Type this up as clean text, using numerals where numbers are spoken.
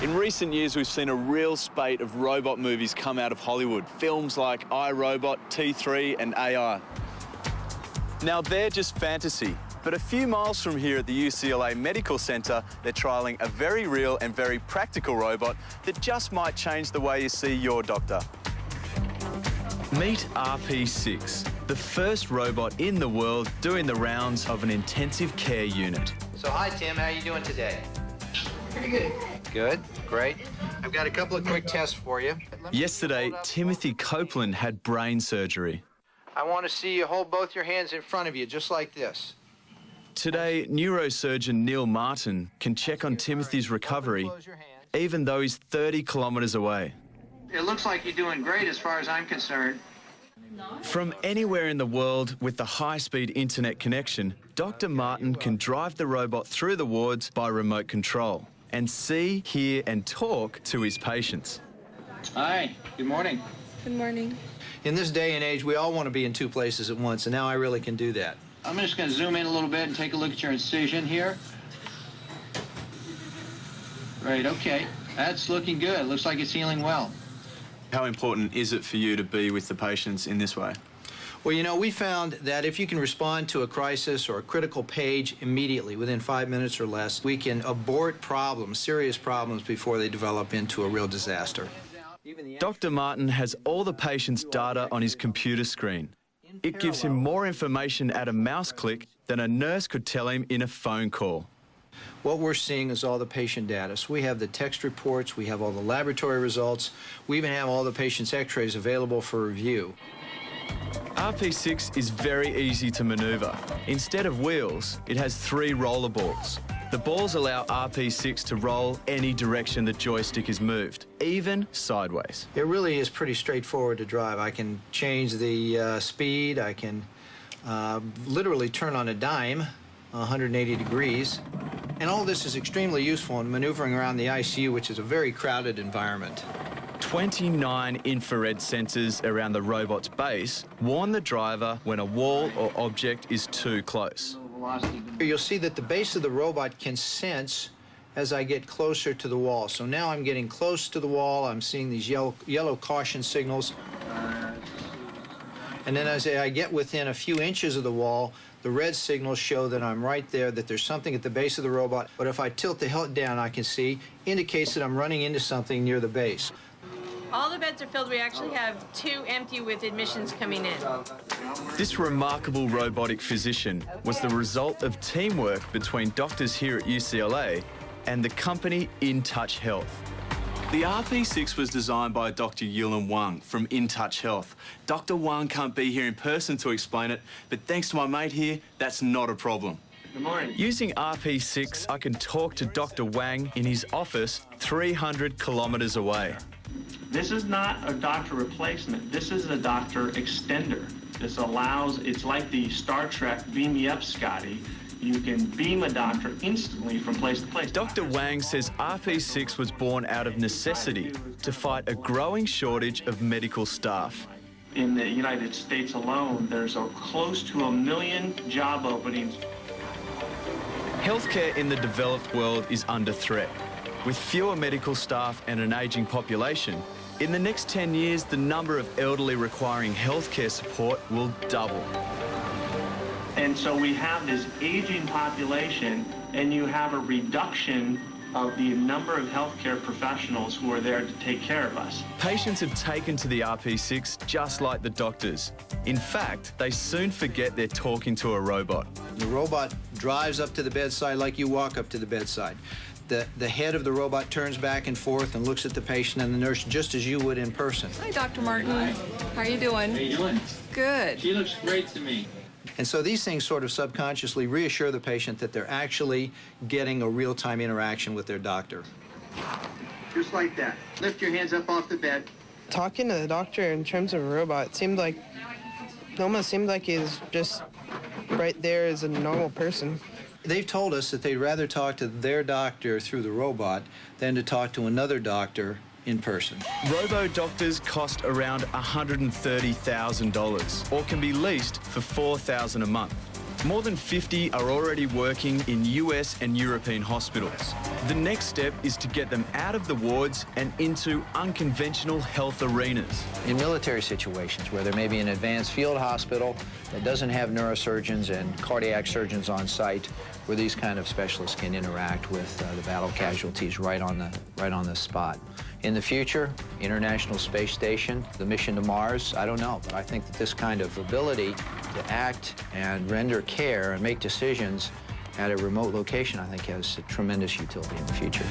In recent years, we've seen a real spate of robot movies come out of Hollywood. Films like iRobot, T3 and AI. Now, they're just fantasy, but a few miles from here at the UCLA Medical Center, they're trialling a very real and very practical robot that just might change the way you see your doctor. Meet RP6, the first robot in the world doing the rounds of an intensive care unit. So hi, Tim. How you doing today? Pretty good. Good. Great. I've got a couple of quick tests for you. Yesterday, Timothy Copeland had brain surgery. I want to see you hold both your hands in front of you, just like this. Today, neurosurgeon Neil Martin can check on Timothy's recovery, even though he's 30 kilometres away. It looks like you're doing great as far as I'm concerned. From anywhere in the world with the high-speed internet connection, Dr. Martin can drive the robot through the wards by remote control and see, hear and talk to his patients. Hi. Good morning. Good morning. In this day and age, we all want to be in two places at once, and now I really can do that. I'm just going to zoom in a little bit and take a look at your incision here. Right, okay. That's looking good. Looks like it's healing well. How important is it for you to be with the patients in this way? Well, you know, we found that if you can respond to a crisis or a critical page immediately, within 5 minutes or less, we can abort problems, serious problems, before they develop into a real disaster. Dr. Martin has all the patient's data on his computer screen. It gives him more information at a mouse click than a nurse could tell him in a phone call. What we're seeing is all the patient data. So we have the text reports, we have all the laboratory results, we even have all the patient's x-rays available for review. RP6 is very easy to manoeuvre. Instead of wheels, it has 3 roller balls. The balls allow RP6 to roll any direction the joystick is moved, even sideways. It really is pretty straightforward to drive. I can change the speed, I can literally turn on a dime 180 degrees. And all this is extremely useful in maneuvering around the ICU, which is a very crowded environment. 29 infrared sensors around the robot's base warn the driver when a wall or object is too close. You'll see that the base of the robot can sense as I get closer to the wall. So now I'm getting close to the wall, I'm seeing these yellow caution signals. And then as I get within a few inches of the wall, the red signals show that I'm right there, that there's something at the base of the robot. But if I tilt the head down, I can see, indicates that I'm running into something near the base. All the beds are filled. We actually have 2 empty with admissions coming in. This remarkable robotic physician was the result of teamwork between doctors here at UCLA and the company InTouch Health. The RP6 was designed by Dr. Yulin Wang from InTouch Health. Dr. Wang can't be here in person to explain it, but thanks to my mate here, that's not a problem. Good morning. Using RP6, I can talk to Dr. Wang in his office 300 kilometres away. This is not a doctor replacement. This is a doctor extender. This allows, it's like the Star Trek Beam Me Up, Scotty. You can beam a doctor instantly from place to place. Dr. Wang says RP6 was born out of necessity to fight a growing shortage of medical staff. In the United States alone, there's close to 1 million job openings. Healthcare in the developed world is under threat. With fewer medical staff and an ageing population, in the next 10 years, the number of elderly requiring healthcare support will double. And so we have this aging population, and you have a reduction of the number of healthcare professionals who are there to take care of us. Patients have taken to the RP6 just like the doctors. In fact, they soon forget they're talking to a robot. The robot drives up to the bedside like you walk up to the bedside. The head of the robot turns back and forth and looks at the patient and the nurse just as you would in person. Hi, Dr. Martin. Hi. How are you doing? How you doing? Good. She looks great to me. And so these things sort of subconsciously reassure the patient that they're actually getting a real-time interaction with their doctor. Just like that. Lift your hands up off the bed. Talking to the doctor in terms of a robot almost seemed like he's just right there as a normal person. They've told us that they'd rather talk to their doctor through the robot than to talk to another doctor in person. Robo-doctors cost around $130,000 or can be leased for $4,000 a month. More than 50 are already working in US and European hospitals. The next step is to get them out of the wards and into unconventional health arenas. In military situations where there may be an advanced field hospital that doesn't have neurosurgeons and cardiac surgeons on site, where these kind of specialists can interact with the battle casualties right on the spot. In the future, International Space Station, the mission to Mars, I don't know, but I think that this kind of ability to act and render care and make decisions at a remote location, I think, has a tremendous utility in the future.